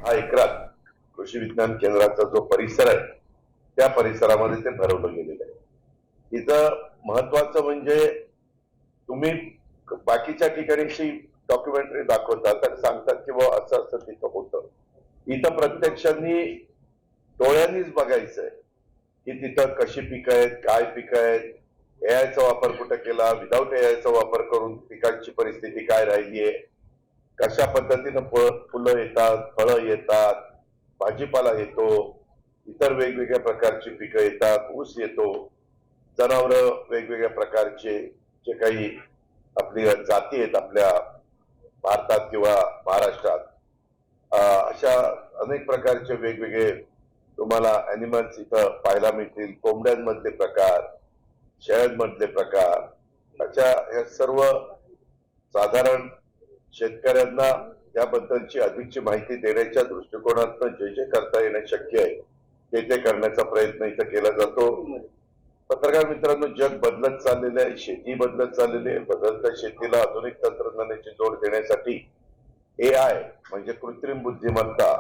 हा एकरात कृषी विज्ञान केंद्राचा जो परिसर आहे त्या परिसरामध्ये ते भरवलं गेलेलं आहे। इथं महत्वाचं म्हणजे तुम्ही बाकीच्या ठिकाणीशी डॉक्युमेंटरी दाखवतात तर सांगतात की बाबा असं असं तिथं होतं, इथं प्रत्यक्षांनी डोळ्यांनीच बघायचंय की तिथं कशी पिकं आहेत, काय पिकं आहेत, एआयचा वापर कुठे केला, विदाऊट एआयचा वापर करून पिकांची परिस्थिती काय राहिलीये, कशा पद्धतीनं फुलं येतात, फळं येतात, भाजीपाला येतो, इतर वेगवेगळ्या प्रकारची पिकं येतात, ऊस येतो, जनावरं वेगवेगळ्या प्रकारचे जे काही आपली जाती आहेत आपल्या भारतात किंवा महाराष्ट्रात अशा अनेक प्रकारचे वेगवेगळे तुम्हाला अॅनिमल्स इथं पाहायला मिळतील। कोंबड्यांमधले प्रकार, शेळ्यांमधले प्रकार अशा या सर्व साधारण शेतकऱ्यांना त्याबद्दलची अधिकची माहिती देण्याच्या दृष्टिकोनातून जे जे करता येणं शक्य आहे ते करण्याचा प्रयत्न इथं केला जातो। पत्रकार मित्रांनो, जग बदलत चाललेलं आहे, शेती बदलत चाललेली आहे। बदलत्या शेतीला आधुनिक तंत्रज्ञानाची जोड देण्यासाठी एआय म्हणजे कृत्रिम बुद्धिमत्ता